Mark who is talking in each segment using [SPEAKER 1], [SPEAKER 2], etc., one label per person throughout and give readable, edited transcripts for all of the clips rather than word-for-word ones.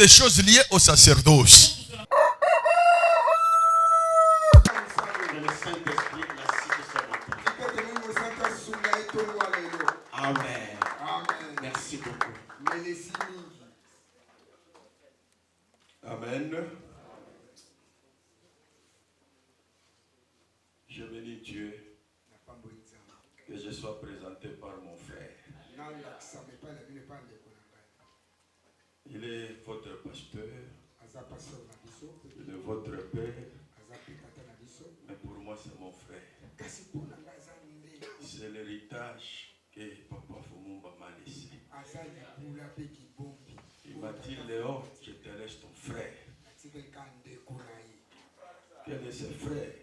[SPEAKER 1] des choses liées au sacerdoce.
[SPEAKER 2] Amen. Merci beaucoup. Amen. Je bénis Dieu que je sois présenté par mon frère. Il est votre pasteur, il est votre père, mais pour moi c'est mon frère. C'est l'héritage que Papa Fumumba m'a laissé. Il m'a dit, Léon, je te laisse ton frère. Quel est ce frère?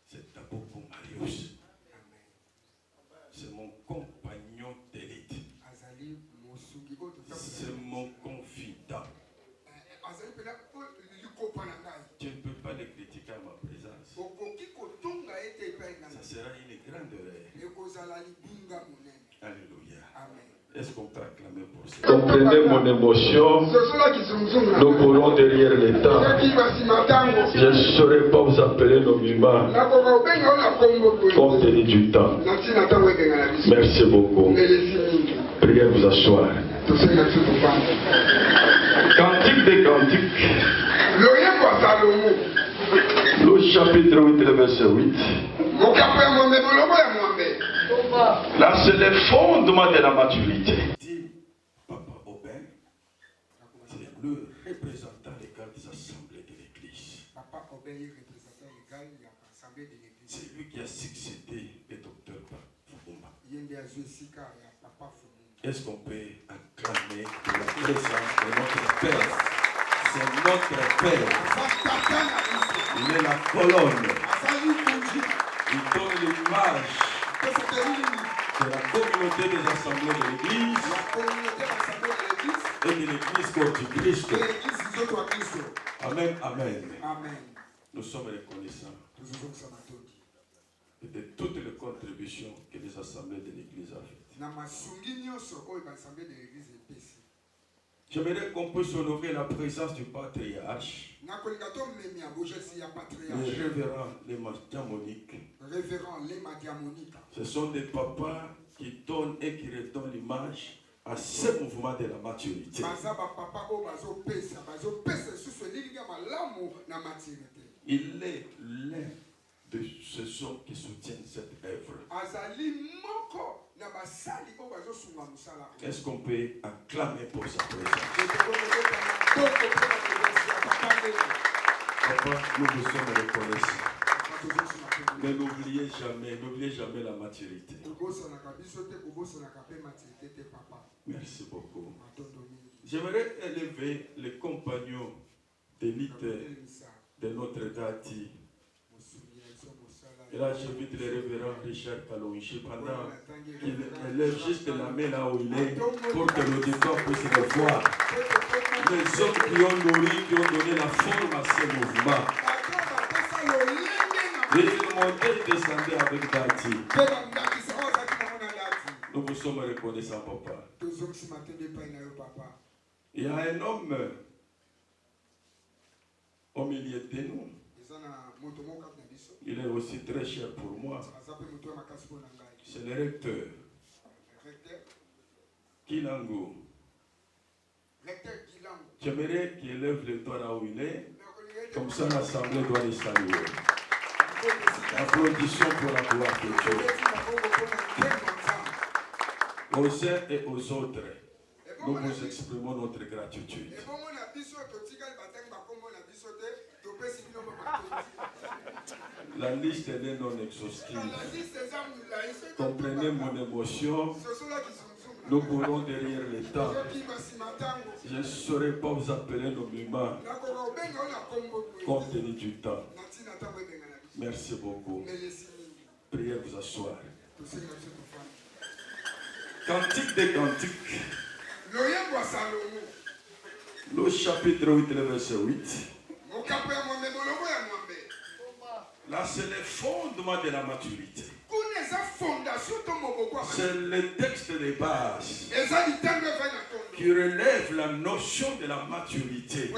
[SPEAKER 2] C'est Taboko Marius. C'est mon compagnon d'élite. C'est mon confident. Tu ne peux pas le critiquer à ma présence. Ça sera une grande erreur. Alléluia. Est-ce qu'on peut acclamer pour ça?
[SPEAKER 3] Comprenez mon émotion. Nous courons derrière l'État. Je ne saurais pas vous appeler nommément compte tenu du temps. Merci beaucoup. Priez vous asseoir. Cantique des cantiques. Le chapitre 8, le verset 8. Là, c'est le fondement de la maturité.
[SPEAKER 2] Dit Papa Aubin, c'est le représentant légal des assemblées de l'Église. C'est lui qui a succédé le docteur Fumumba. Est-ce qu'on peut acclamer pour la présence de notre Père? C'est notre Père. Il est la colonne. Il donne l'image de la communauté des assemblées de l'Église et de l'Église corps du Christ. Amen, amen. Nous sommes reconnaissants de toutes les contributions que les assemblées de l'Église ont faites. J'aimerais qu'on puisse honorer la présence du patriarche, le révérend Lema Diamonique. Ce sont des papas qui donnent et qui redonnent l'image à ce mouvement de la maturité. Il est l'un de ceux hommes qui soutiennent cette œuvre. Est-ce qu'on peut acclamer pour sa présence? Papa, nous vous sommes reconnaissants. Mais n'oubliez jamais la maturité. Merci beaucoup. J'aimerais élever les compagnons d'élite de notre Dati. Et là, j'invite le révérend Richard Kalonji pendant qu'il élève juste la main là où il est pour que l'auditoire puisse le voir. Les hommes qui ont nourri, qui ont donné la forme à ce mouvement. Et ils montaient et descendaient avec Dati. Nous vous sommes reconnaissants, papa. Il y a un homme au milieu de nous. Il est aussi très cher pour moi. C'est le recteur. Kilango. J'aimerais qu'il lève le doigt là où il est. Comme ça, l'Assemblée doit les saluer. Applaudissons pour la gloire de Dieu. Aux uns et aux autres, nous vous exprimons notre gratitude. La liste est non exhaustive. Comprenez mon émotion. Nous courons derrière les temps. Je ne saurais pas vous appeler nommément compte tenu du temps. Merci beaucoup. Priez vous asseoir. Cantique des cantiques. Le chapitre 8, le verset 8. Là, c'est le fondement de la maturité. C'est le texte de base. qui relève la notion de la maturité.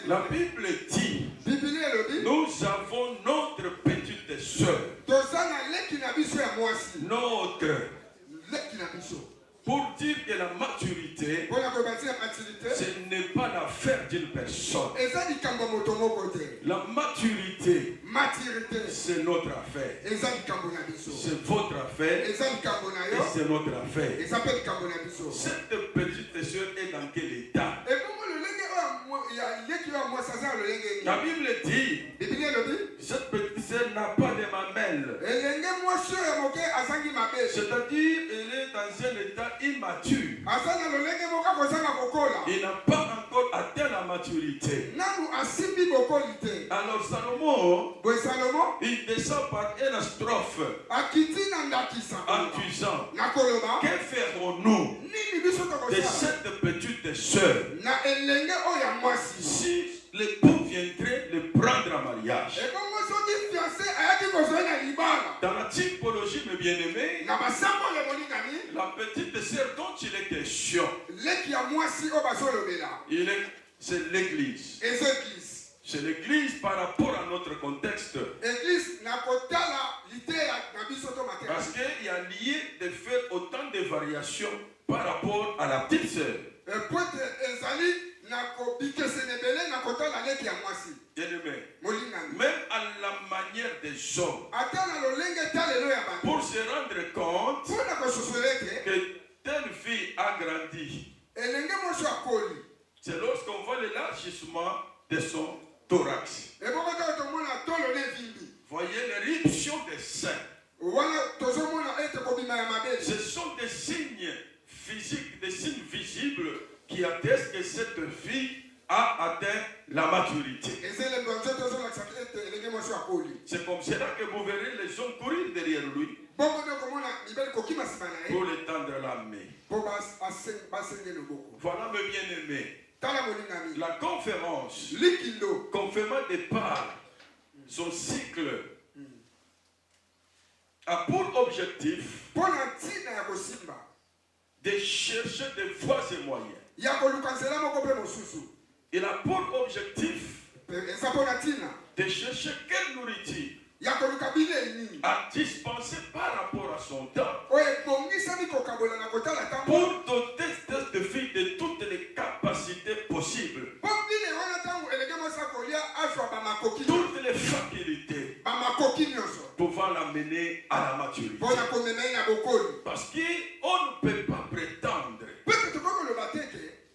[SPEAKER 2] La Bible dit, nous avons notre petite sœur, pour dire que la maturité, ce n'est pas l'affaire d'une personne. La maturité, c'est notre affaire. C'est votre affaire et c'est notre affaire. Cette petite sœur est dans quel état? La Bible dit, cette petite sœur n'a pas de mamelles. C'est-à-dire, elle est dans un état immature. Il n'a pas encore atteint la maturité. Alors Salomon, il descend par une strophe en disant, que ferons-nous de cette petite sœur si l'époux viendrait le prendre en mariage? Dans la typologie, mes bien-aimés, la petite sœur dont il est question, c'est l'église. C'est l'église par rapport à notre contexte. Parce qu'il y a lié de faire autant de variations par rapport à la petite sœur. Même à la manière des hommes, pour se rendre compte que telle fille a grandi, c'est lorsqu'on voit l'élargissement de son thorax. Voyez l'éruption des seins. Ce sont des signes physiques, des signes visibles qui attestent que cette fille a atteint la maturité. C'est comme cela que vous verrez les hommes courir derrière lui pour lui tendre la main. Voilà, mes bien-aimés. La conférence, confirmant départ, son cycle, a pour objectif de chercher des voies et moyens. Il a pour objectif de chercher quelle nourriture à dispenser par rapport à son temps pour doter cette fille de toutes les capacités possibles, toutes les facultés pouvant l'amener à la maturité. Parce qu'on ne peut pas prétendre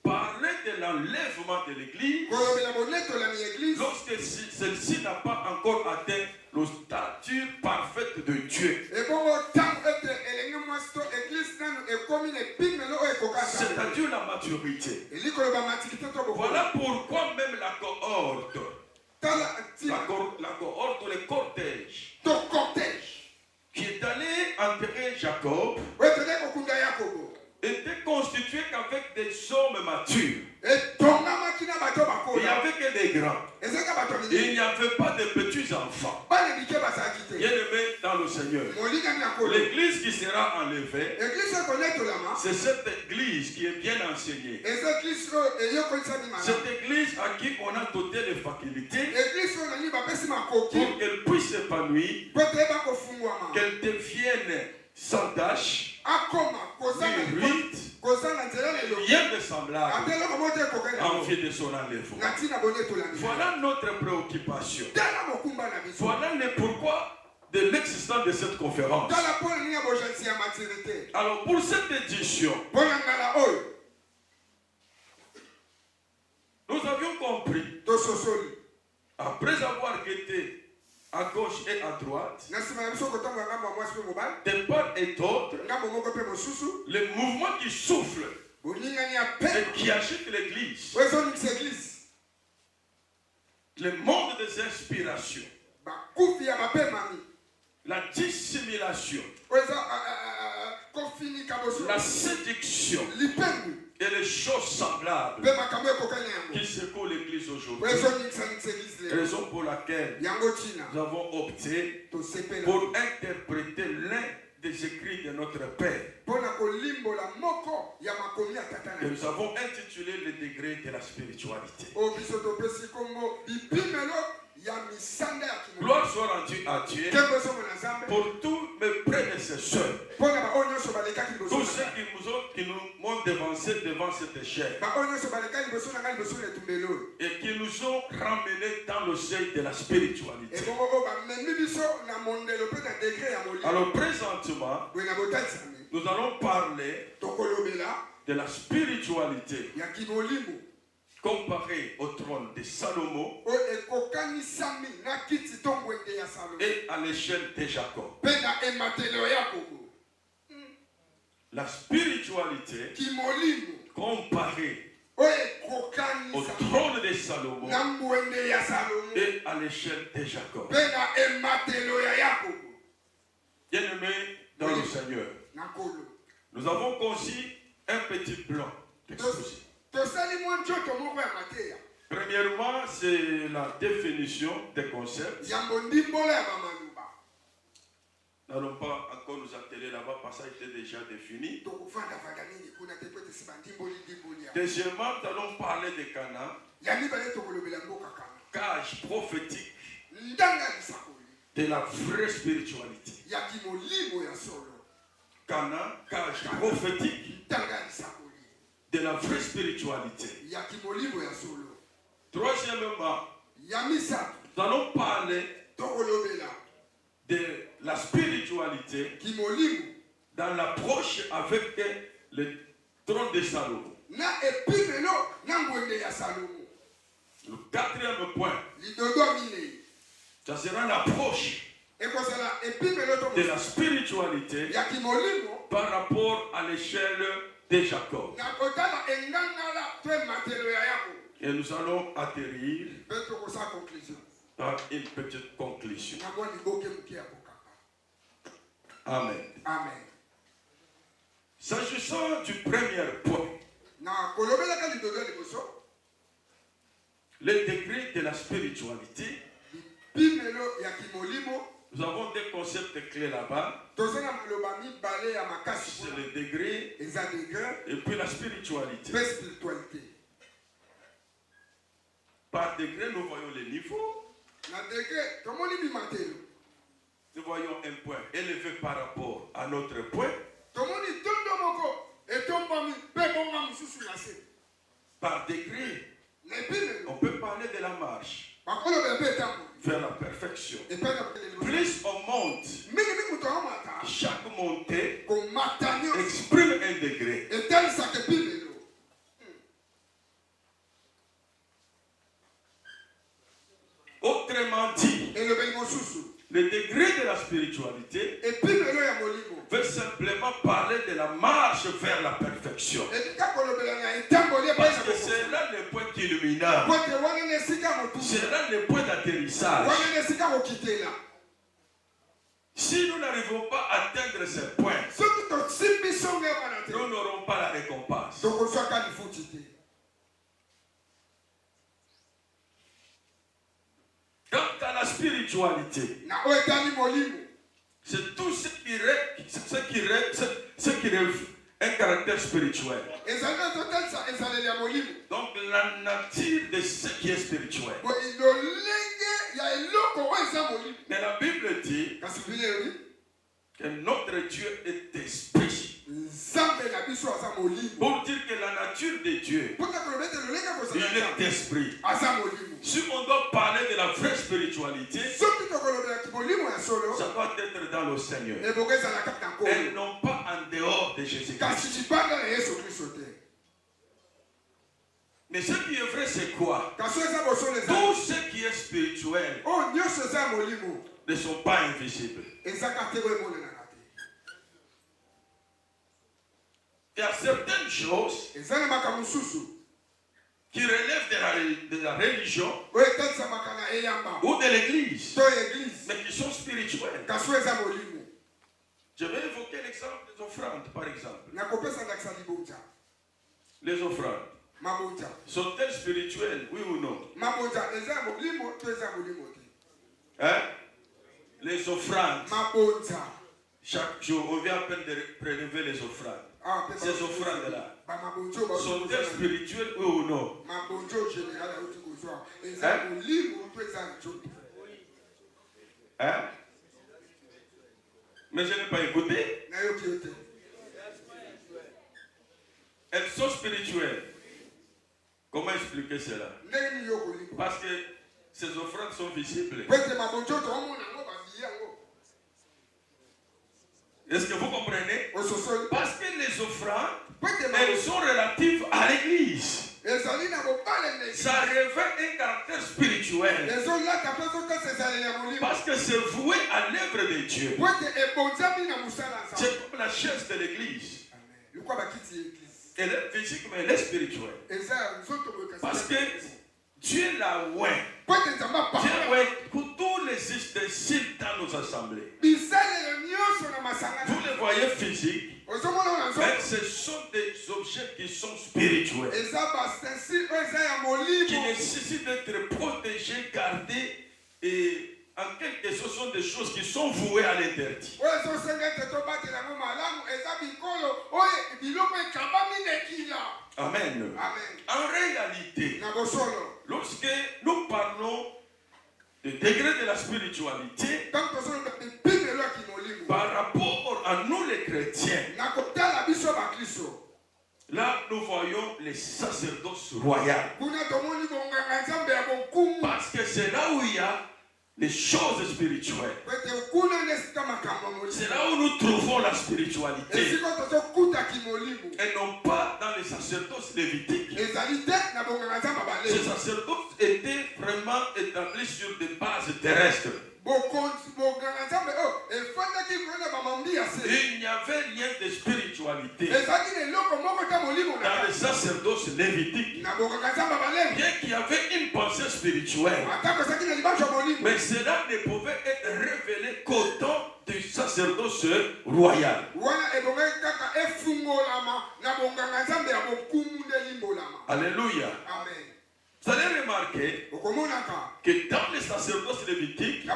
[SPEAKER 2] parler de l'enlèvement de l'église lorsque celle-ci n'a pas encore atteint la stature parfaite de Dieu. C'est-à-dire la maturité. Voilà pourquoi même la cohorte, ou le cortège, qui est allé enterrer Jacob, était constitué qu'avec des hommes matures. Il n'y avait que des grands. Il n'y avait pas de petits enfants. Bien-aimés dans le Seigneur, l'église qui sera enlevée, c'est cette église qui est bien enseignée. Cette église à qui on a doté les facultés pour qu'elle puisse s'épanouir, qu'elle devienne sans tâche, rien de semblable en vue de son enlèvement. Voilà notre préoccupation. Voilà le pourquoi de l'existence de cette conférence. Alors pour cette édition, nous avions compris, après avoir guetté à gauche et à droite, de part et d'autre, le mouvement qui souffle et qui agite l'église, le monde des inspirations, la dissimulation, la séduction et les choses semblables qui secouent l'église aujourd'hui. Raison pour laquelle nous avons opté pour interpréter l'un des écrits de notre Père que nous avons intitulé le degré de la spiritualité. Gloire soit rendue à Dieu pour tous mes prédécesseurs, tous ceux qui nous m'ont devancé devant cette échelle et qui nous ont ramenés dans le seuil de la spiritualité. Alors présentement, nous allons parler de la spiritualité comparée au trône de Salomon et à l'échelle de Jacob. La spiritualité comparée au trône de Salomon et à l'échelle de Jacob. Bien-aimés dans le Seigneur, nous avons conçu un petit plan d'exposition. Premièrement, c'est la définition des concepts. Nous n'allons pas encore nous atteler là-bas parce que ça a été déjà défini. Deuxièmement, nous allons parler de Cana, cage prophétique de la vraie spiritualité. Cana, cage prophétique de la vraie spiritualité. Troisièmement, nous allons parler de la spiritualité dans l'approche avec le trône de Salomon. Le quatrième point, ça sera l'approche de la spiritualité par rapport à l'échelle de Jacob. Et nous allons atterrir par une petite conclusion. Amen.
[SPEAKER 4] Amen.
[SPEAKER 2] S'agissant du premier point, le degré de la spiritualité, nous avons des concepts clés là-bas. C'est le degré et puis la spiritualité. Par degré, nous voyons les niveaux. Nous voyons un point élevé par rapport à notre point. Par degré, on peut parler de la marche vers la perfection. Plus on monte, chaque montée exprime un degré. Autrement dit, le degré de la spiritualité veut simplement parler de la marche vers la perfection. Parce que c'est là le point culminant. C'est là le point d'atterrissage. Si nous n'arrivons pas à atteindre ce point, nous n'aurons pas la récompense. Quant à la spiritualité, c'est tout ce qui rêve un caractère spirituel. Donc la nature de ce qui est spirituel. Mais la Bible dit que notre Dieu est esprit. Pour dire que la nature de Dieu, il est esprit. Si on doit parler de la vraie spiritualité, ça doit être dans le Seigneur. Et non pas en dehors de Jésus-Christ. Mais ce qui est vrai, c'est quoi? Tout ce qui est spirituel ne sont pas invisibles. Il y a certaines choses qui relèvent de la religion ou de l'église, mais qui sont spirituelles. Je vais évoquer l'exemple des offrandes, par exemple. Les offrandes sont-elles spirituelles, oui ou non? Hein? Les offrandes Chaque jour, on vient à peine de prélever les offrandes. Ces offrandes-là sont-elles spirituelles ou non? Hein? Mais je n'ai pas écouté. Elles sont spirituelles. Comment expliquer cela? Parce que ces offrandes sont visibles. Est-ce que vous comprenez? Parce que les offrandes, elles sont relatives à l'église. Ça révèle un caractère spirituel. Parce que c'est voué à l'œuvre de Dieu. C'est comme la chaise de l'église. Elle est physique, mais elle est spirituelle. Parce que Dieu l'a oint. Dieu oint pour tous les ustensiles dans nos assemblées. Vous les voyez physiques, mais ce sont des objets qui sont spirituels, qui nécessitent d'être protégés, gardés, et en quelque sorte sont des choses qui sont vouées à l'interdit. Amen. En réalité, lorsque nous parlons du degré de la spiritualité, par rapport à nous les chrétiens, là nous voyons les sacerdoces royales. Parce que c'est là où il y a les choses spirituelles. C'est là où nous trouvons la spiritualité. Et non pas dans les sacerdoces lévitiques. Ces sacerdoces étaient vraiment établis sur des bases terrestres. Il n'y avait rien de spiritualité dans les sacerdoces lévitiques. Bien qu'il y avait une pensée spirituelle, mais cela ne pouvait être révélé qu'au temps du sacerdoce royal. Alléluia. Vous allez remarquer que dans les sacerdoces lévitiques,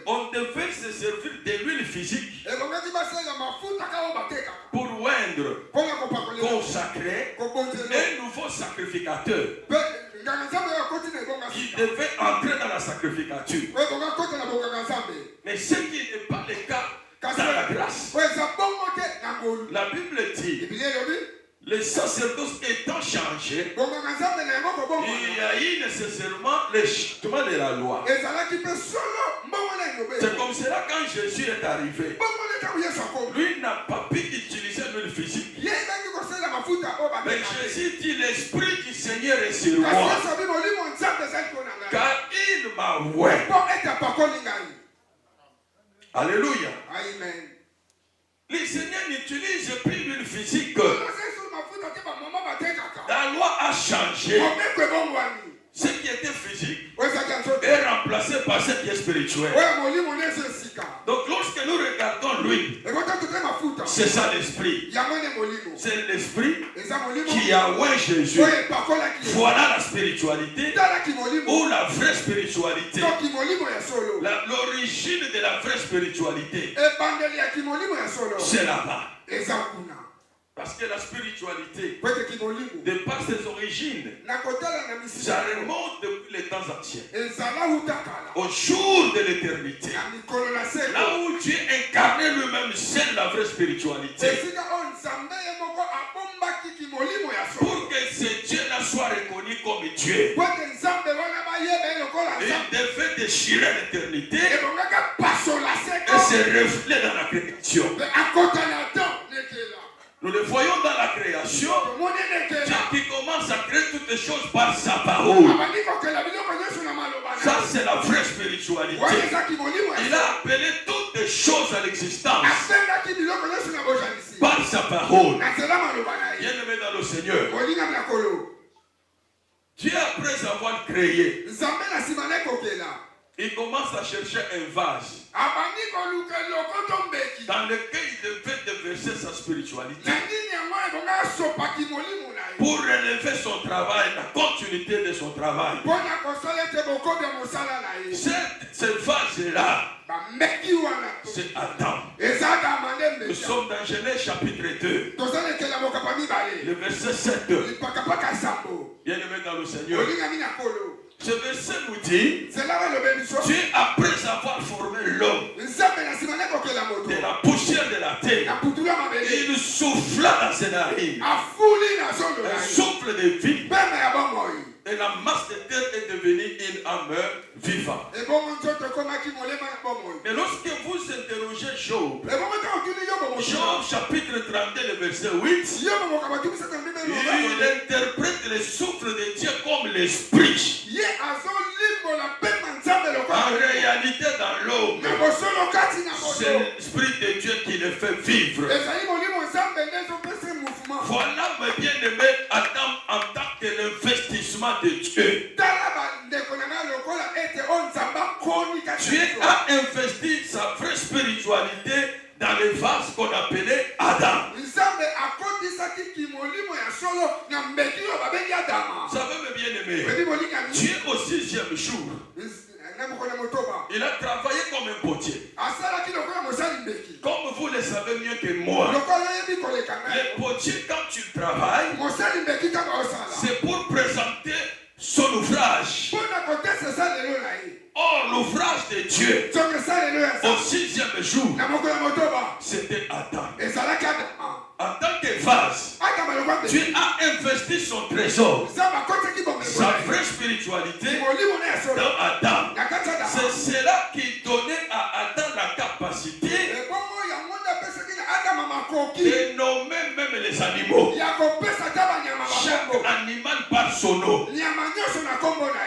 [SPEAKER 2] on devait se servir de l'huile physique pour oindre, consacrer un nouveau sacrificateur qui devait entrer dans la sacrificature. Mais ce qui n'est pas le cas dans la grâce. La Bible dit, les sacerdoces étant changés, il y a eu nécessairement le changement de la loi. C'est comme cela quand Jésus est arrivé. Lui n'a pas pu utiliser l'huile physique. Mais Jésus dit, l'Esprit du Seigneur est sur moi. Car il m'a oint. Alléluia.
[SPEAKER 4] Amen.
[SPEAKER 2] Le Seigneur n'utilise plus l'huile physique. La loi a changé. Ce qui était physique est remplacé par ce qui est spirituel. Donc lorsque nous regardons l'huile, c'est ça l'esprit. C'est l'esprit qui a oint Jésus. Voilà la spiritualité ou la vraie spiritualité. L'origine de la vraie spiritualité, c'est là-bas. Parce que la spiritualité, de par ses origines, ça remonte depuis les temps anciens, au jour de l'éternité, là où Dieu incarnait lui-même seul la vraie spiritualité. Pour que ce Dieu-là soit reconnu comme Dieu, il devait déchirer l'éternité et se refléter dans la création. Nous le voyons dans la création, Dieu qui commence à créer toutes les choses par sa parole. Ça, c'est la vraie spiritualité. Il a appelé toutes les choses à l'existence par sa parole. Bien-aimé dans le Seigneur, Dieu, après avoir créé, il commence à chercher un vase dans lequel il devait déverser sa spiritualité. pour relever son travail, la continuité de son travail. Ces vases-là, c'est Adam. Nous sommes dans Genèse chapitre 2, le verset 7. Bien aimé dans le Seigneur. Ce verset nous dit, Dieu, après avoir formé l'homme de la poussière de la terre, il souffla dans ses narines un souffle de vie, et la masse de terre est devenue une âme vivante. Et lorsque vous interrogez Job, Job chapitre 32, le verset 8, il interprète le souffle de Dieu comme l'esprit. En réalité, dans l'homme, c'est l'esprit de Dieu qui le fait vivre. Voilà, mes bien-aimés, Adam en tant que l'investissement de Dieu. Dieu a investi sa vraie spiritualité dans le vase qu'on appelait Adam. Vous savez, mes bien-aimés, Dieu au 6e jour, il a travaillé comme un potier. Comme vous le savez mieux que moi, le potier, quand tu travailles, c'est pour présenter son ouvrage. Or, l'ouvrage de Dieu au 6e jour, c'était Adam. En tant que vase, Dieu a investi son trésor, sa vraie spiritualité dans Adam. C'est cela qui donnait à Adam la capacité de nommer même les animaux. Chaque animal par son nom.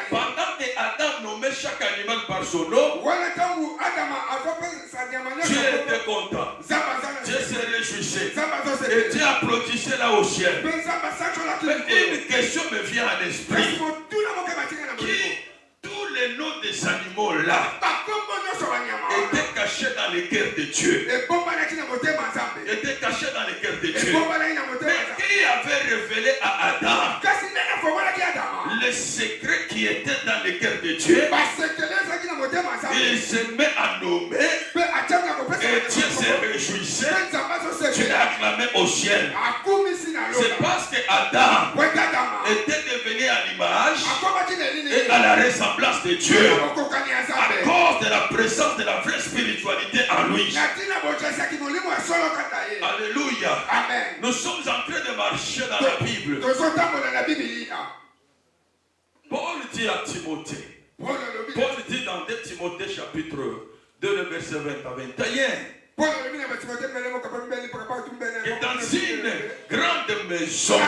[SPEAKER 2] Pendant que Adam nommait chaque animal par son nom, Dieu était content. Dieu se réjouissait. Et Dieu applaudissait là au ciel. Mais une question me vient à l'esprit. Tous les noms des animaux là étaient cachés dans le cœur de Dieu. Étaient cachés dans le cœur de Dieu. Mais qui avait révélé à Adam le secret qui était dans le cœur de Dieu? Il se met à nommer et Dieu se réjouissait. Dieu l'a acclamé au ciel. C'est parce que Adam était devenu à l'image et à la ressemblance de Dieu à cause de la présence de la vraie spiritualité en lui. Alléluia. Nous sommes en train de marcher dans la Bible. Paul dit à Timothée, Paul dit dans 2 Timothée chapitre 2, le verset 20 à 21, que dans une grande maison,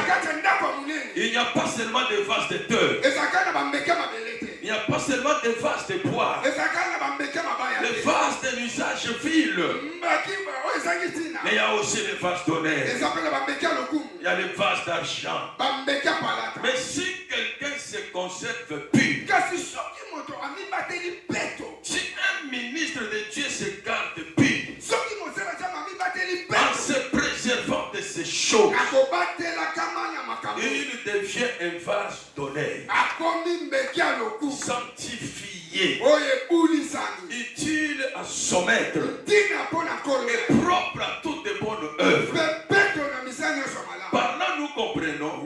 [SPEAKER 2] il n'y a pas seulement des vases de terre, il n'y a pas seulement des vases de bois, les vases de l'usage vil, mais il y a aussi les vases d'honneur, il y a les vases d'argent. Mais si quelqu'un se conserve pur, si un ministre de Dieu se garde pur, en se préservant de ces choses, il devient un vase d'honneur, sanctifié, utile à son maître et propre à toutes les bonnes œuvres. Par là, nous comprenons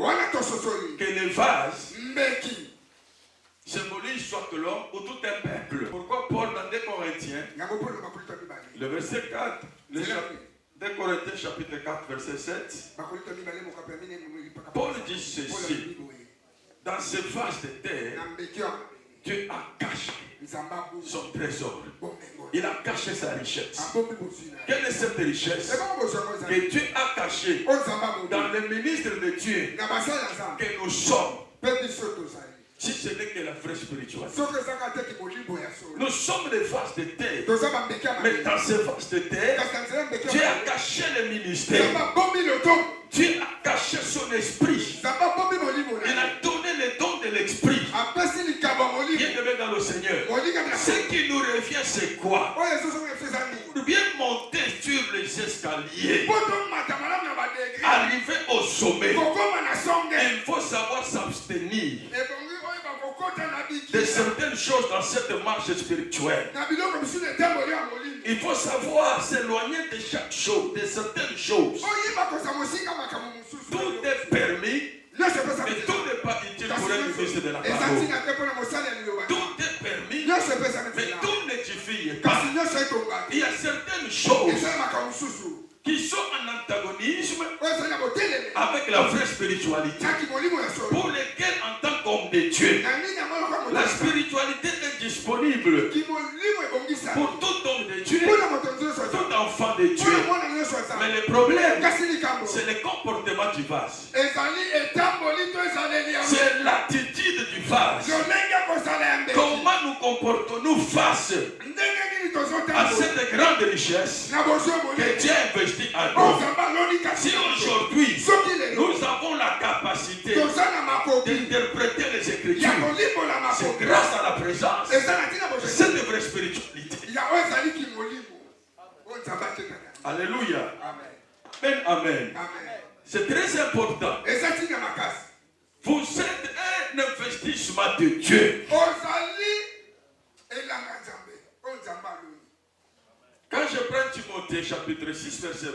[SPEAKER 2] que les vases symbolise soit l'homme ou tout un peuple. Pourquoi Paul dans 2 Corinthiens, le verset 4, 2 Corinthiens chapitre 4, verset 7, Paul dit ceci: dans ce vase de terre, Dieu a caché son trésor. Il a caché sa richesse. Quelle est cette richesse que Dieu a cachée dans le ministre de Dieu que nous sommes? Si ce n'est que la vraie spiritualité. Nous sommes des vases de terre. Mais dans ces vases de terre, Dieu a caché le ministère. Dieu a caché son esprit. Il a donné le don de l'esprit. Bien aimé dans le Seigneur. Ce qui nous revient, c'est quoi? Pour bien monter sur les escaliers, arriver au sommet, il faut savoir s'abstenir de certaines choses dans cette marche spirituelle. Il faut savoir s'éloigner de chaque chose, de certaines choses. Tout est permis, mais tout n'est pas utile pour un ministre de la parole. Tout est permis, mais tout n'édifie pas. Il y a certaines choses qui sont en antagonisme avec la vraie spiritualité, pour lesquelles, en tant qu'homme de Dieu, la spiritualité est disponible pour tout homme de Dieu, tout enfant de Dieu. Mais le problème, c'est le comportement du vase. C'est l'attitude du vase. Comment nous comportons-nous face à cette grande richesse que Dieu a investie en nous? Si aujourd'hui nous avons la capacité d'interpréter les Écritures, c'est grâce à la présence de cette vraie spiritualité. Alléluia. Amen. Amen. C'est très important. Vous êtes un investissement de Dieu. Quand je prends Timothée chapitre 6 verset 20,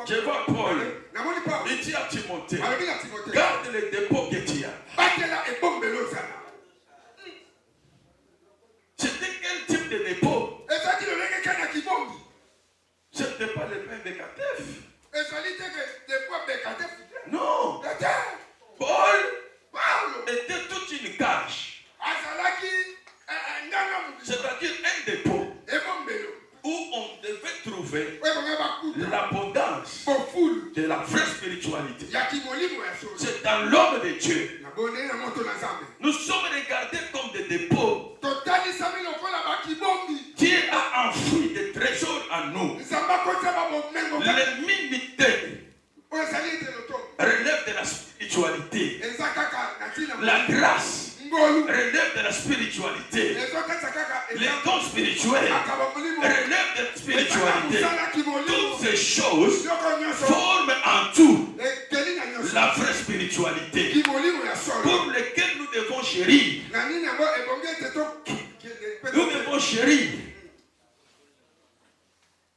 [SPEAKER 2] je vois Paul, il dit à Timothée, garde les dépôts que tu as. C'était quel type de dépôt? C'était pas le pain de Bécatif. Non. Paul était toute une cage. C'est-à-dire un dépôt où on devait trouver l'abondance de la vraie spiritualité. C'est dans l'homme de Dieu. Nous sommes regardés comme des dépôts. Dieu a enfoui des trésors en nous. L'immunité relève de la spiritualité. La grâce relève de la spiritualité. Les dons spirituels relèvent de la spiritualité. Toutes ces choses forment en tout la vraie spiritualité pour lesquelles nous devons chérir. Nous devons chérir.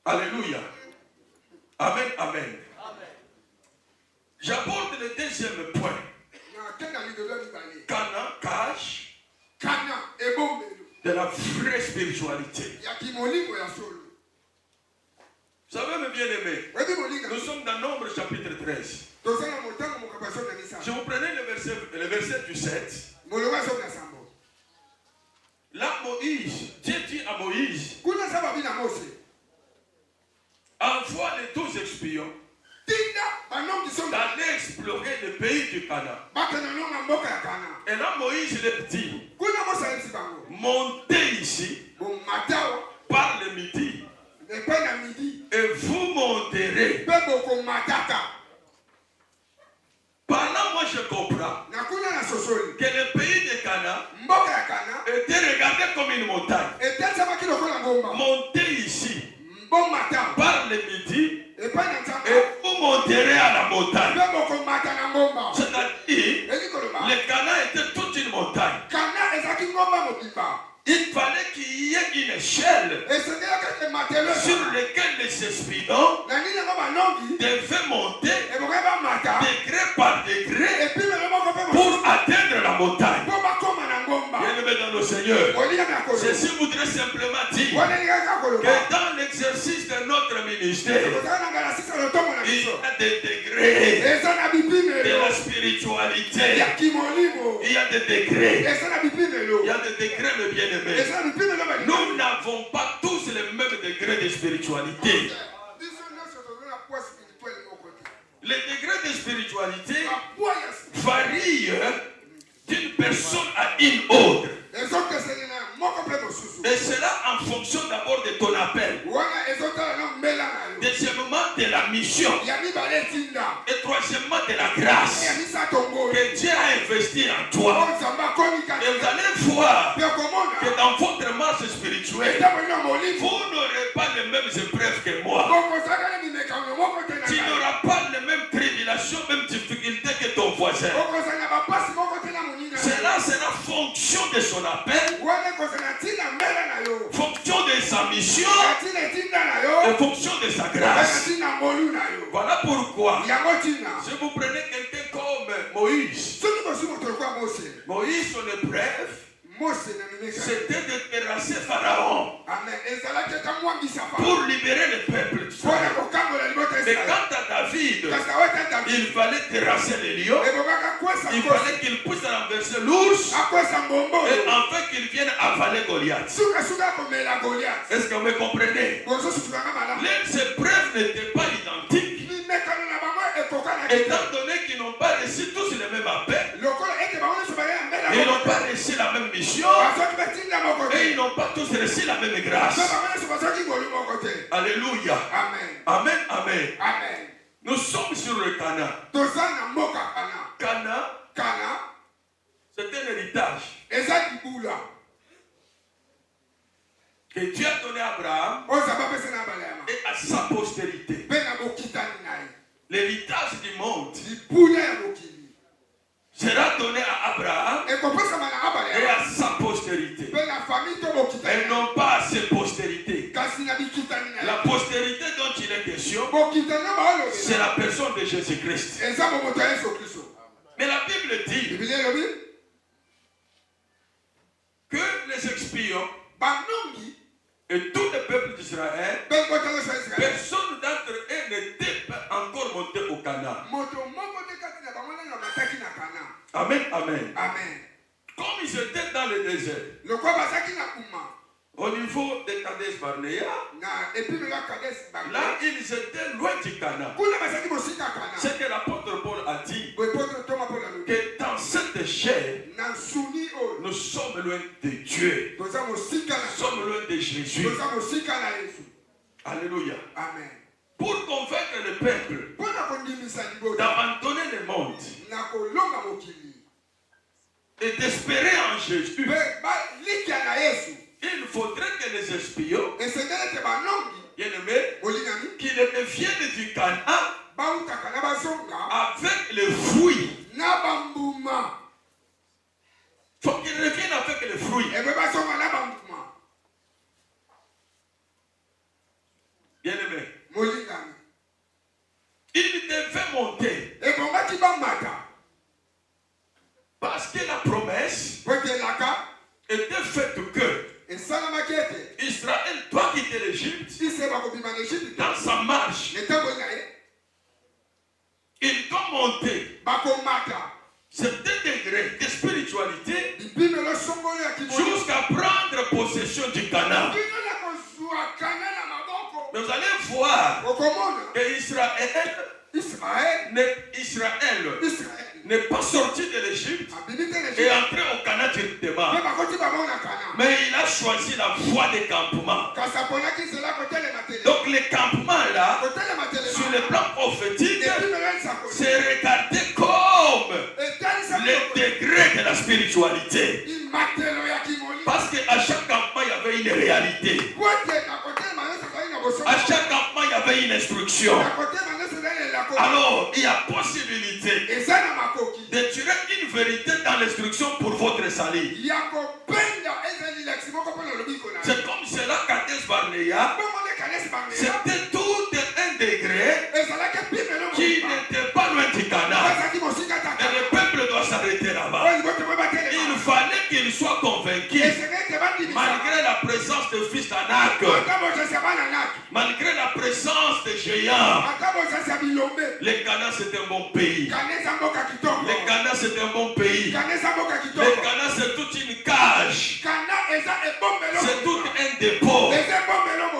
[SPEAKER 2] Alléluia. Amen, amen. J'aborde le deuxième point. Cana, cache de la vraie spiritualité. Vous savez, mes bien-aimés, nous sommes dans Nombre chapitre 13. Si vous prenez le verset du 7, là, Moïse, Dieu dit à Moïse, envoie les 12 espions d'aller explorer le pays du Canaan. Et là, Moïse leur dit, montez ici par le midi et vous monterez. Par là, moi je comprends que le pays de Canaan était regardé comme une montagne. Montez ici par le midi et vous monterez à la montagne. C'est-à-dire, le Canaan était toute une montagne. Il fallait qu'il y ait une échelle sur laquelle les espions devaient monter degré par degré pour atteindre la montagne. Bien-aimés dans le Seigneur, ceci voudrait simplement dire que dans l'exercice de notre ministère, il y a des degrés de la spiritualité. Il y a des degrés. Il y a des degrés, mes bien-aimés. Nous n'avons pas tous les mêmes degrés de spiritualité. Les degrés de spiritualité varient d'une personne à une autre. Et cela en fonction d'abord de ton appel. Deuxièmement, de la mission. Et troisièmement, de la grâce que Dieu a investi en toi. Et vous allez voir que dans votre marche spirituelle, vous n'aurez pas les mêmes épreuves de son appel, fonction de sa mission et fonction de sa grâce. Voilà pourquoi, si vous prenez quelqu'un comme Moïse, Moïse, son épreuve, c'était de terrasser Pharaon pour libérer le peuple. Mais quant à David, il fallait terrasser les lions, il fallait qu'il puisse renverser l'ours et enfin qu'il vienne avaler Goliath. Est-ce que vous me comprenez? Les épreuves n'étaient pas identiques. Étant donné qu'ils n'ont pas reçu tous le même appel, ils n'ont pas reçu la même mission et ils n'ont pas tous reçu la même grâce. Alléluia. Amen. Amen. Nous sommes sur le Canaan. Canaan, c'est un héritage que Dieu a donné à Abraham et à sa postérité. L'héritage du monde sera donné à Abraham et à sa postérité. Et non pas à ses postérités. La postérité dont il est question, c'est la personne de Jésus-Christ. Mais la Bible dit que les espions et tout le peuple d'Israël, personne d'entre eux n'était pas encore monté au Canaan. Amen, amen. Comme ils étaient dans le désert, au niveau de Kadesh Barnea, là ils étaient loin du Canaan. C'est que l'apôtre Paul a dit que dans cette chair, nous sommes loin de Dieu. Nous sommes loin de Jésus. Alléluia.
[SPEAKER 4] Amen.
[SPEAKER 2] Pour convaincre le peuple d'abandonner le monde et d'espérer en Jésus, il faudrait que les espions, bien-aimés, qu'ils deviennent du Canaan avec les fruits. Il faut qu'ils reviennent avec les fruits. Bien-aimé, il devait monter parce que la promesse était faite que Israël doit quitter l'Égypte. Dans sa marche, il doit monter certains degrés de spiritualité jusqu'à prendre possession du Canaan. Mais vous allez voir que Israël n'est pas sorti de l'Égypte et entré au Canaan directement. Mais il a choisi la voie des campements. Donc les campements là, sur le plan prophétique, c'est regardé comme le degré de la spiritualité. Parce qu'à chaque campement, il y avait une réalité. À chaque campement, il y avait une instruction. Alors, il y a possibilité de tirer une vérité dans l'instruction pour votre salut. C'est comme cela qu'Ades Barnea, c'était tout un degré qui n'était pas loin du Canaan. Et le peuple doit s'arrêter là-bas. Il fallait qu'il soit convaincu, malgré la présence de fils d'Anak, malgré la présence des géants. Le Canaan c'est un bon pays. Le Canaan c'est un bon pays. Le Canaan c'est toute une cage. C'est tout un dépôt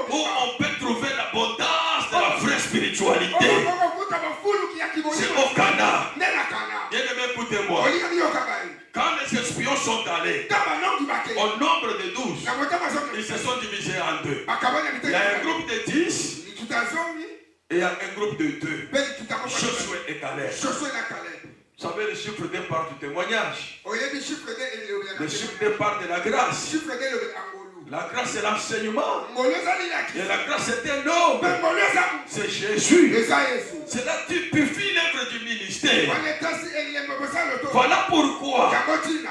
[SPEAKER 2] où on peut trouver l'abondance de la vraie spiritualité. C'est au Canaan. Bien-aimé, écoutez-moi. Quand les espions sont allés, au nombre de 12, ils se sont divisés en deux. Il y a un groupe de 10 et il y a un groupe de 2. Josué et Caleb. Vous savez, le chiffre départ du témoignage. Le chiffre départ de la grâce. La grâce c'est l'enseignement. Et la grâce c'est un homme. C'est Jésus. C'est là que tu purifies l'œuvre du ministère. Voilà pourquoi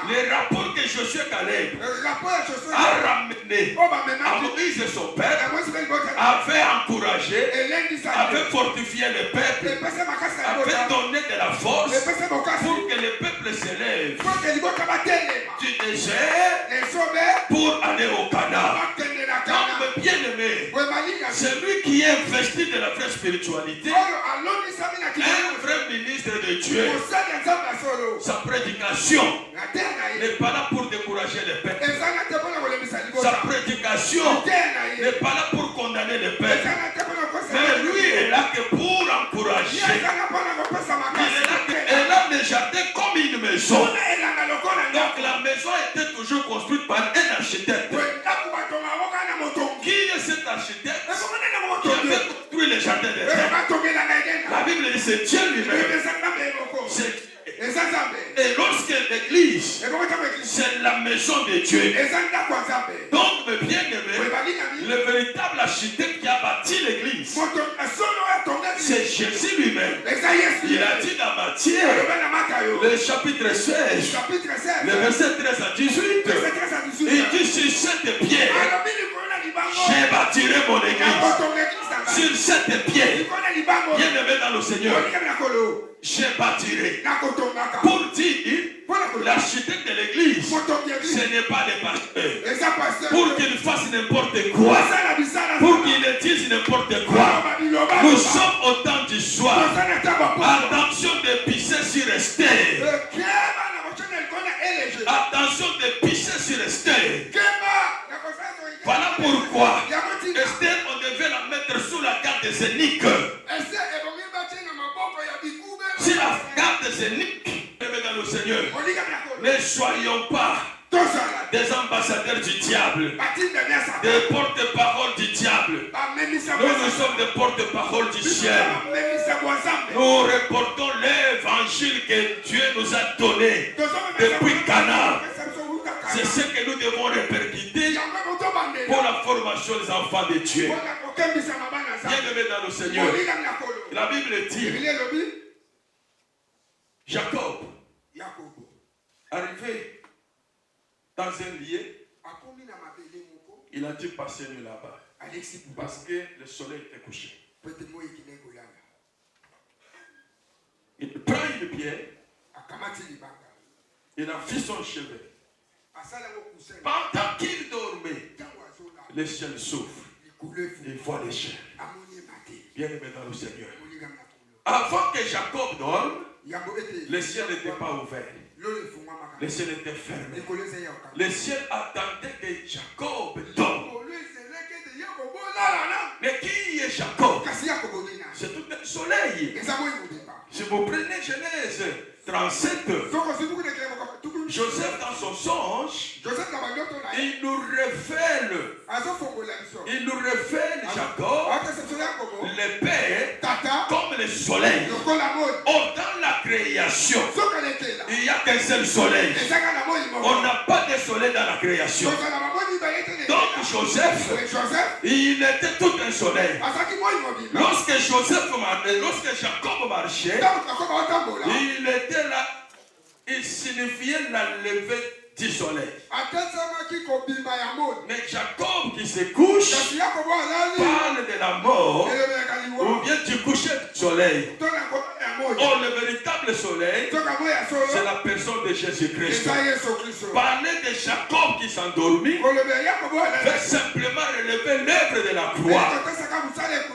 [SPEAKER 2] les rapports que Josué Caleb a ramené à Moïse et son père, avait encouragé, avait fortifié le peuple, avait donné de la force pour que le peuple s'élève du désert pour aller au Canaan. Donc, bien aimé, celui qui est investi de la vraie spiritualité, un vrai ministre de Dieu, sa prédication n'est pas là pour décourager les peuples. Sa prédication n'est pas là pour condamner les peuples. Mais lui est là que pour encourager. Il est là le jardin comme une maison. Donc la maison était toujours construite par un architecte. Qui est cet architecte qui avait construit le jardin des terres? La Bible dit c'est Dieu lui-même. Et lorsque l'église, c'est la maison de Dieu. Donc, mes bien-aimés, le véritable architecte qui a bâti l'église, c'est Jésus lui-même. Il a dit dans Matthieu, le chapitre 16, le verset 13 à 18, il dit sur cette pierre, je bâtirai mon église. Sur cette pierre, bien-aimé dans le Seigneur, je bâtirai. Pour dire, l'architecte de l'église, ce n'est pas le pasteur. Pour qu'il fasse n'importe quoi, pour qu'il dise n'importe quoi. Nous sommes au temps du soir. Attention de pisser sur Esther. Attention de pisser sur Esther. Voilà pourquoi Esther, on devait la mettre sous la garde des eunuques. Si la garde des eunuques est dans le Seigneur, ne soyons pas des ambassadeurs du diable, des porte-parole du diable. Nous sommes des porte-parole du ciel. Nous reportons l'évangile que Dieu nous a donné depuis Canaan. C'est ce que nous devons répercuter pour la formation des enfants de Dieu. Bien-aimés dans le Seigneur, la Bible dit, Jacob, arrivé dans un lieu, il a dû passer nuit là-bas parce que le soleil était couché. Il prend une pierre, il a fait son cheveu. Pendant qu'il dormait, le ciel s'ouvre. Il voit les chaînes. Bien-aimé dans le Seigneur. Avant que Jacob dorme, le ciel n'était pas ouvert. Le ciel était fermé. Le ciel attendait que Jacob dorme. Mais qui est Jacob? C'est tout un soleil. Si vous prenez Genèse 37, Joseph dans son songe, il nous révèle Jacob, le père, comme le soleil. Or, dans la création, il n'y a qu'un seul soleil. On n'a pas de soleil dans la création. Donc Joseph, il était tout un soleil. Lorsque Jacob marchait, il était là, il signifiait la levée du soleil. Mais Jacob qui se couche parle de la mort ou bien du coucher du soleil. Or, le véritable soleil, c'est la personne de Jésus-Christ. Parler de Jacob qui s'endormit fait simplement relever l'œuvre de la croix.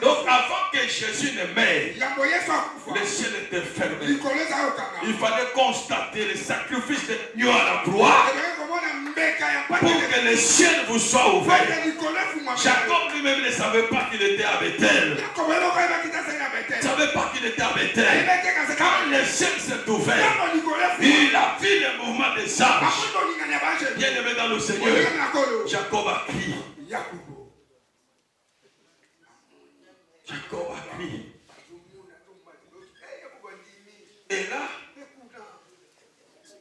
[SPEAKER 2] Donc, avant que Jésus ne meure, le ciel était fermé. Il fallait constater le sacrifice de Dieu à la croix pour que le ciel vous soit ouvert. Jacob lui-même ne savait pas qu'il était à Bethel. Il ne savait pas qu'il était à Bethel. Quand le ciel s'est ouvert, il a vu le mouvement des anges. Bien-aimé dans le Seigneur, Jacob a crié. Jacob a crié. Et là,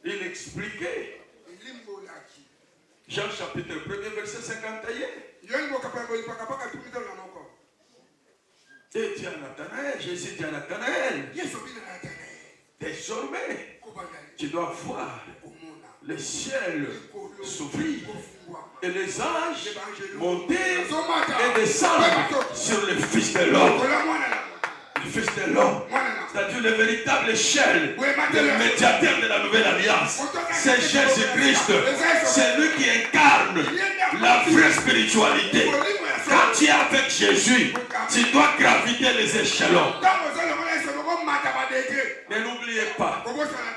[SPEAKER 2] il expliquait. Jean chapitre 1er, verset 51. Et dit à Nathanaël, Jésus dit à Nathanaël, désormais, tu dois voir les ciels s'ouvrirent et les anges montaient et descendaient sur le Fils de l'homme. Le Fils de l'homme, c'est-à-dire le véritable échelle, le médiateur de la nouvelle alliance. C'est Jésus-Christ, c'est lui qui incarne la vraie spiritualité. Quand tu es avec Jésus, tu dois graviter les échelons. Mais n'oubliez pas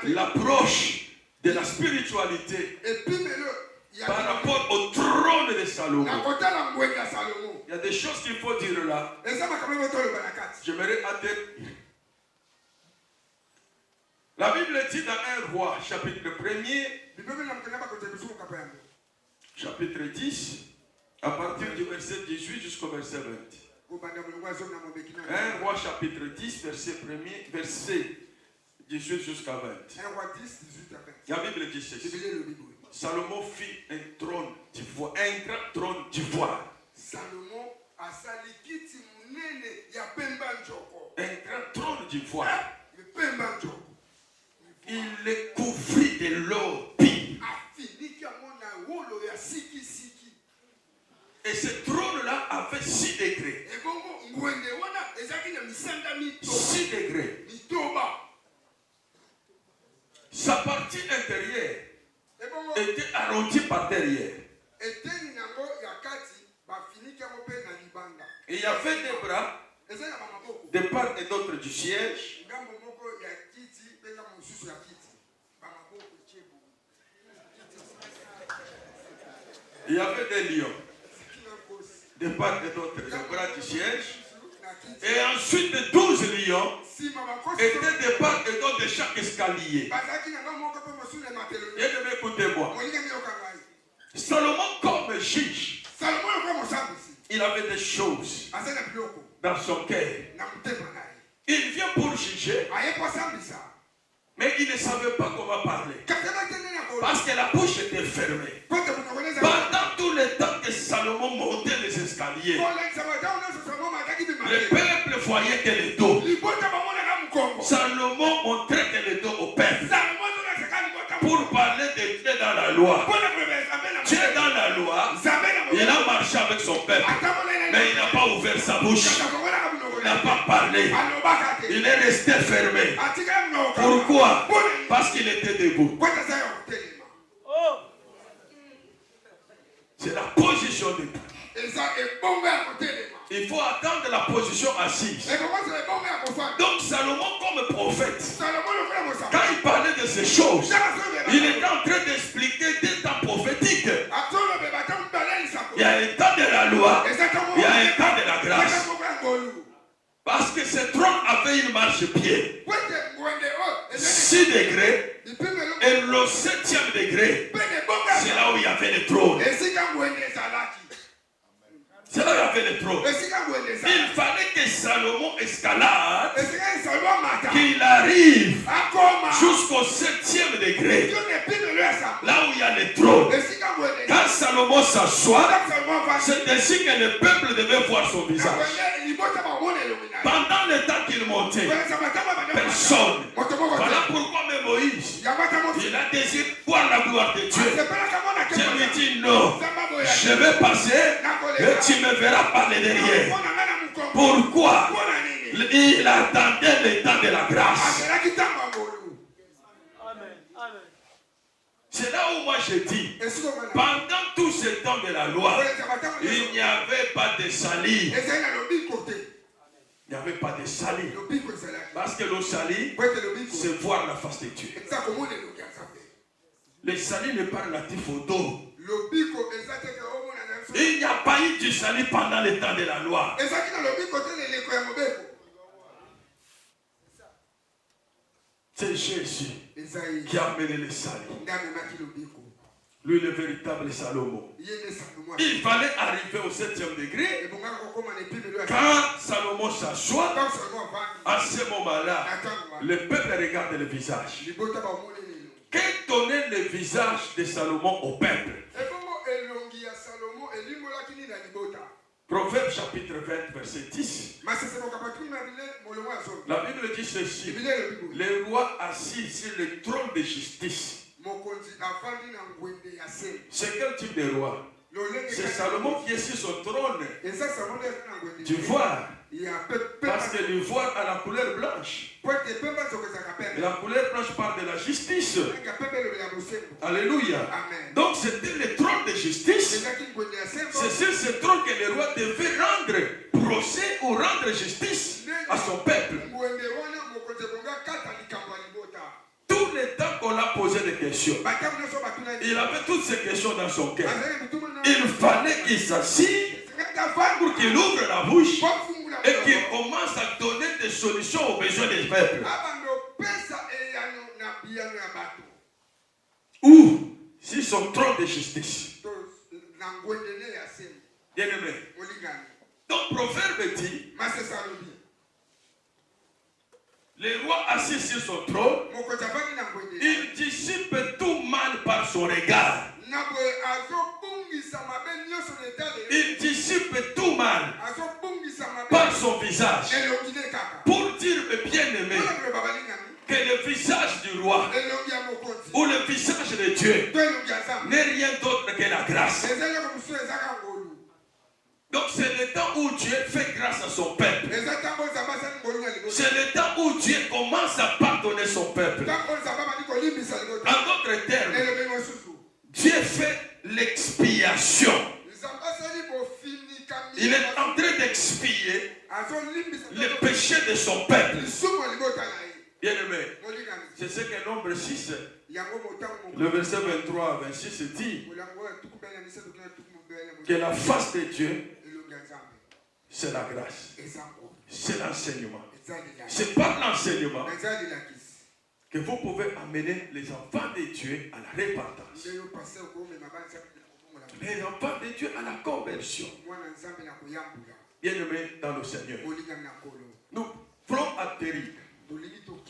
[SPEAKER 2] l'approche de la spiritualité par rapport au trône de Salomon. Il y a des choses qu'il faut dire là. J'aimerais attendre. La Bible dit dans 1 Roi, chapitre 1er, chapitre 10, à partir du verset 18 jusqu'au verset 20. 1 Roi, chapitre 10, verset 1er, verset 18 jusqu'à 20.
[SPEAKER 4] 1 Roi 10, 18 à 20.
[SPEAKER 2] La Bible dit ceci. Salomon fit un trône d'ivoire, un grand trône d'ivoire.
[SPEAKER 4] Salomon a salikiti munene ya pemba njoko.
[SPEAKER 2] Un grand trône d'ivoire.
[SPEAKER 4] Le pemba njoko.
[SPEAKER 2] Il le couvrit de l'or pire.
[SPEAKER 4] Afiliki amona wolo ya siki siki.
[SPEAKER 2] Et ce trône-là avait 6 degrés.
[SPEAKER 4] Et bongo ngwende wana ezaki na misanda mito.
[SPEAKER 2] 6 degrés.
[SPEAKER 4] Mitoba.
[SPEAKER 2] Sa partie intérieure était arrondie par derrière. Et il y avait des bras de part et d'autre du siège. Il y avait des lions de part et d'autre des bras du siège. Et ensuite de 12 lions étaient de part et d'autre de chaque escalier. Et écoutez-moi. Salomon comme juge, il avait des choses dans son cœur. Il vient pour juger, mais il ne savait pas comment parler. Parce que la bouche était fermée. Pendant tout le temps que Salomon montait les escaliers, le peuple voyait que le dos. Salomon montrait que le dos au peuple. Pour parler de Dieu dans la loi. Dieu dans la loi, il a marché avec son peuple. Mais il n'a pas ouvert sa bouche. Il n'a pas parlé. Il est resté fermé. Pourquoi? Parce qu'il était debout. C'est la position debout. Il faut attendre la position assise. Donc Salomon comme prophète, quand il parlait de ces choses, il était en train d'expliquer des temps prophétiques. Il y a un temps de la loi, il y a un temps de la grâce. Parce que ce trône avait une marche-pied. 6 degrés. Et le 7e degré, c'est là où il y avait le trône. C'est là où il y avait le trône. Il fallait que Salomon escalade, qu'il arrive jusqu'au 7e degré, là où il y a le trône. Quand Salomon s'assoit, c'est ainsi que le peuple devait voir son visage. Pendant le temps qu'il montait, personne. Voilà pourquoi même Moïse, il a désiré voir la gloire de Dieu. Dieu lui dit non, je vais passer et tu me verras par le derrière. Pourquoi? Il attendait le temps de la grâce. C'est là où moi je dis, pendant tout ce temps de la loi, il n'y avait pas de salut. Il n'y avait pas de salut. Parce que le salut, c'est voir la face de Dieu. Le salut n'est pas relatif au dos. Il n'y a pas eu du salut pendant le temps de la loi. C'est Jésus qui a amené le salut. Lui, le véritable Salomon. Il fallait arriver au 7e degré. Quand Salomon s'assoit, à ce moment-là, le peuple regarde le visage. Quel donnait le visage de Salomon au peuple? Proverbe chapitre 20, verset 10. La Bible dit ceci. Le roi assis sur le trône de justice C'est quel type de roi? C'est Salomon qui est sur son trône d'ivoire. Parce que l'ivoire a la couleur blanche. Et la couleur blanche parle de la justice. Alléluia. Donc c'était le trône de justice. C'est sur ce trône que le roi devait rendre procès ou rendre justice à son peuple. Tout le temps qu'on a posé des questions, il avait toutes ces questions dans son cœur. Il fallait qu'il s'assied pour qu'il ouvre la bouche et qu'il commence à donner des solutions aux besoins des peuples. Ou si son trône de justice. Bien aimé. Donc Proverbe dit, le roi assis sur son trône, il dissipe tout mal par son regard. Il dissipe tout mal par son visage. Pour dire, bien aimé, que le visage du roi ou le visage de Dieu n'est rien d'autre que la grâce. Donc c'est le temps où Dieu fait grâce à son peuple. C'est le temps où Dieu commence à pardonner son peuple. En d'autres termes, Dieu fait l'expiation. Il est en train d'expier le péché de son peuple. Bien aimé, c'est ce que Nombre 6, le verset 23 à 26 dit que la face de Dieu, c'est la grâce, c'est l'enseignement. C'est par l'enseignement que vous pouvez amener les enfants de Dieu à la repentance. Les enfants de Dieu à la conversion. Bien-aimés dans le Seigneur, nous voulons atterrir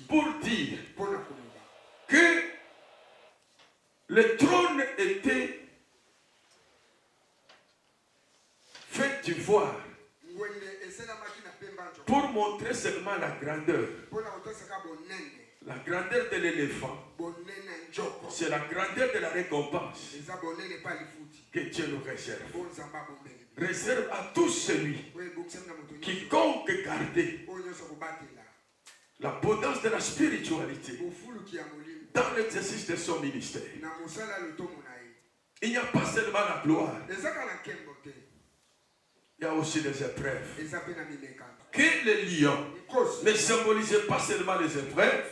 [SPEAKER 2] pour dire que le trône était fait d'ivoire pour montrer seulement la grandeur. La grandeur de l'éléphant, c'est la grandeur de la récompense que Dieu nous réserve. Réserve à tous celui qui compte garder l'abondance de la spiritualité dans l'exercice de son ministère. Il n'y a pas seulement la gloire, il y a aussi des épreuves. Que les lions ne symbolisaient pas seulement les épreuves.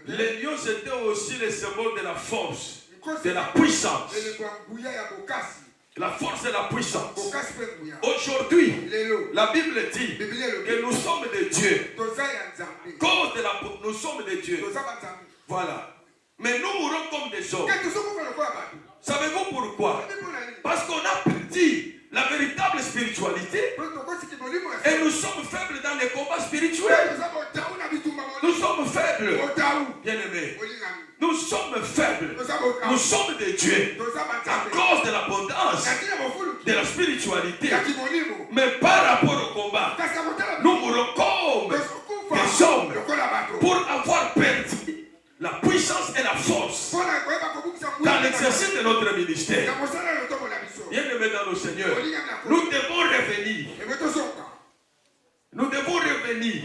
[SPEAKER 2] Les lions c'était aussi le symbole de la force, de la puissance. La force et la puissance. Aujourd'hui, la Bible dit que nous sommes de Dieu. Cause de la, nous sommes de Dieu. Voilà. Mais nous mourons comme des hommes. Savez-vous pourquoi? Parce qu'on a perdu la véritable spiritualité et nous sommes faibles dans les combats spirituels. Nous sommes faibles. Bien aimés, nous sommes faibles. Nous sommes de Dieu à cause de l'abondance de la spiritualité. Mais par rapport au combat, nous mourons comme des hommes pour avoir perdu la puissance et la force dans l'exercice de notre ministère. Bien-aimés dans le Seigneur, nous devons revenir. Nous devons revenir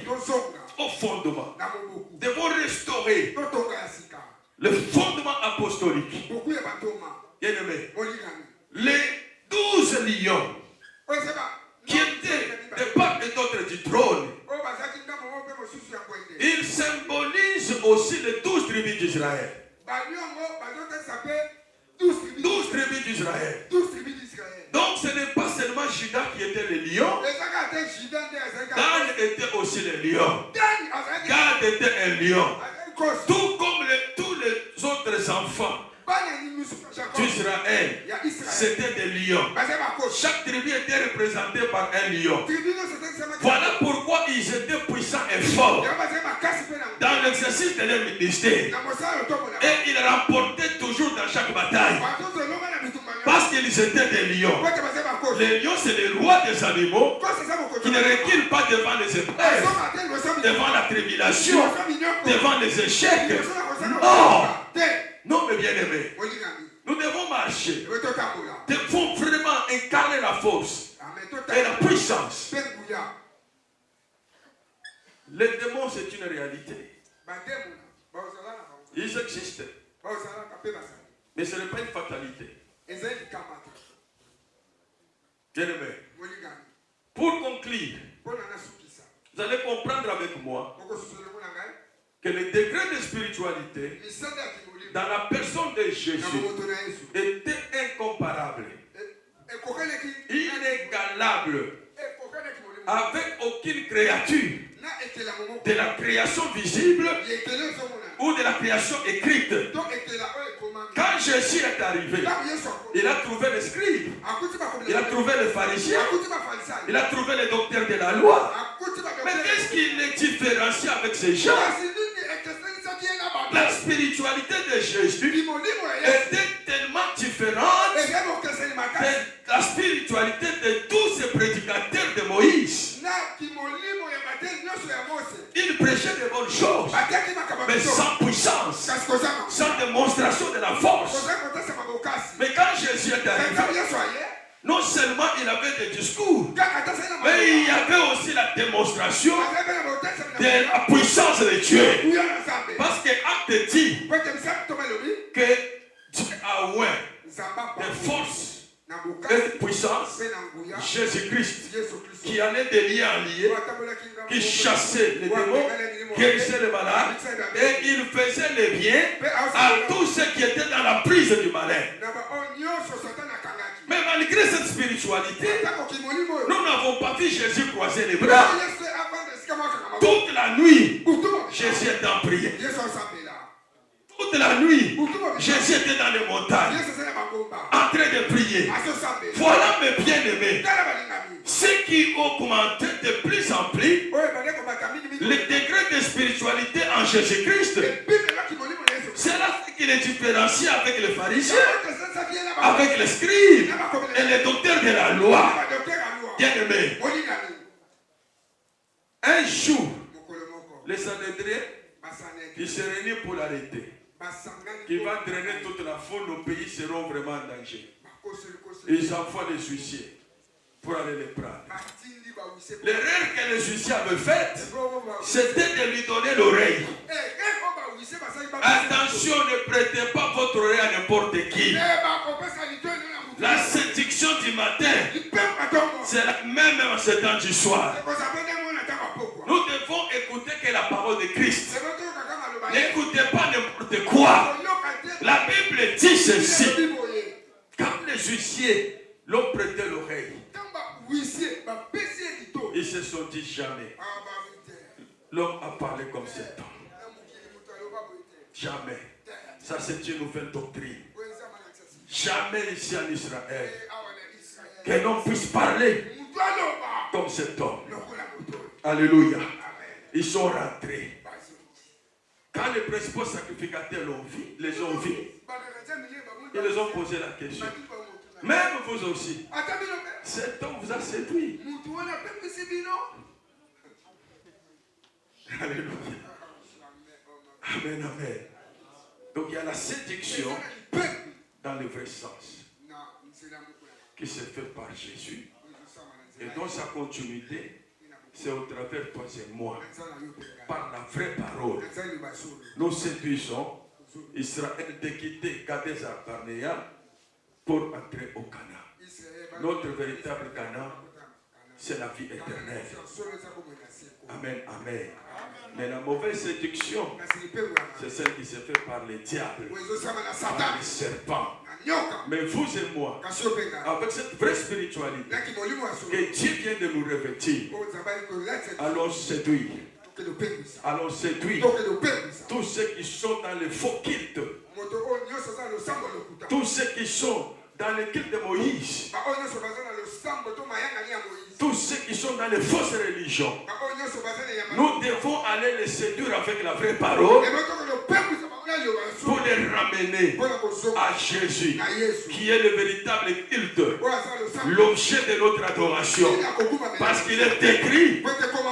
[SPEAKER 2] au fondement. Nous devons restaurer le fondement apostolique. Bien-aimés, les 12 lions qui étaient de part et d'autre du trône, ils symbolisent aussi les 12 tribus d'Israël. 12 tribus d'Israël. Donc ce n'est pas seulement Judas qui était le lion. Dan était aussi le lion. Gad était un lion. Tout comme tous les autres enfants d'Israël, c'était des lions. Chaque tribu était représentée par un lion. Voilà pourquoi ils étaient puissants et forts dans l'exercice de leur ministère. Et ils remportaient toujours dans chaque bataille. Parce qu'ils étaient des lions. Les lions, c'est les rois des animaux qui ne reculent pas devant les épreuves, devant la tribulation, devant les échecs. Non! Non, mais bien-aimés, nous devons marcher. Nous devons vraiment incarner la force et la puissance. Les démons, c'est une réalité. Ils existent. Mais ce n'est pas une fatalité. Bien-aimés, pour conclure, vous allez comprendre avec moi que le degré de spiritualité dans la personne de Jésus était incomparable, inégalable, avec aucune créature de la création visible ou de la création écrite. Quand Jésus est arrivé, il a trouvé les scribes, il a trouvé les pharisiens, il a trouvé les docteurs de la loi. Mais qu'est-ce qui les différencie avec ces gens? La spiritualité de Jésus était tellement différente de la spiritualité de tous ces prédicateurs de Moïse. Ils prêchaient de bonnes choses, mais sans puissance, sans démonstration de la force. Mais quand Jésus est arrivé, non seulement il avait des discours, mais il y avait aussi la démonstration de la puissance de Dieu. Parce que Acte dit que Dieu a oint des forces et de puissance, Jésus-Christ, qui allait de lieu en lieu, qui chassait les démons, guérissait les malades, et il faisait le bien à tous ceux qui étaient dans la prise du malin. Mais malgré cette spiritualité, nous n'avons pas vu Jésus croiser les bras. Toute la nuit, Jésus était en prière. Toute la nuit, Jésus était dans les montagnes, en train de prier. Voilà mes bien-aimés, ceux qui ont augmenté de plus en plus le degré de spiritualité en Jésus-Christ. C'est là qui les différencie avec les pharisiens, avec les scribes et les docteurs de la loi. Bien-aimés, un jour, les Sanhédriens qui se réunissent pour l'arrêter, qui va drainer toute la foule, nos pays seront vraiment en danger. Ils envoient les huissiers pour aller les prendre. L'erreur que les huissiers avaient faite, c'était de lui donner l'oreille. Attention, ne prêtez pas votre oreille à n'importe qui. La séduction du matin, c'est la même en ce temps du soir. Nous devons écouter que la parole de Christ. N'écoutez pas n'importe quoi. La Bible dit ceci. Quand les huissiers l'ont prêté l'oreille, ils se sont dit jamais. L'homme a parlé comme cet homme. Jamais. Ça, c'est une nouvelle doctrine. Jamais ici en Israël qu'un homme puisse parler comme cet homme. Alléluia. Ils sont rentrés. Quand les principaux sacrificateurs les ont vus, ils les ont posé la question. Même vous aussi. Cet homme vous a séduit. Alléluia. Amen, amen. Donc il y a la séduction dans le vrai sens qui se fait par Jésus. Et dans sa continuité, c'est au travers de toi et moi, par la vraie parole, nous séduisons Israël de quitter Kadesh Barnéa pour entrer au Canaan. Notre véritable Canaan, c'est la vie éternelle. Amen, amen. Mais la mauvaise séduction, c'est celle qui se fait par les diables, par les serpents. Mais vous et moi, avec cette vraie spiritualité que Dieu vient de nous revêtir, allons séduire. Allons séduire tous ceux qui sont dans les faux cultes, tous ceux qui sont dans le culte de Moïse, tous ceux qui sont dans les fausses religions. Nous devons aller les séduire avec la vraie parole pour les ramener à Jésus, qui est le véritable culte, l'objet de notre adoration. Parce qu'il est écrit,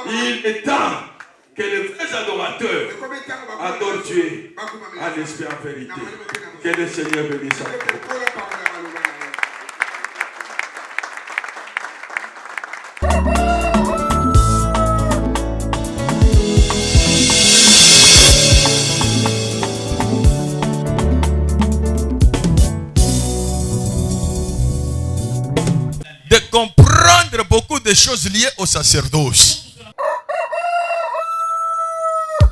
[SPEAKER 2] il est temps Que les vrais adorateurs adorent Dieu en esprit en vérité. Que le Seigneur bénisse à vous.
[SPEAKER 1] De comprendre beaucoup de choses liées au sacerdoce.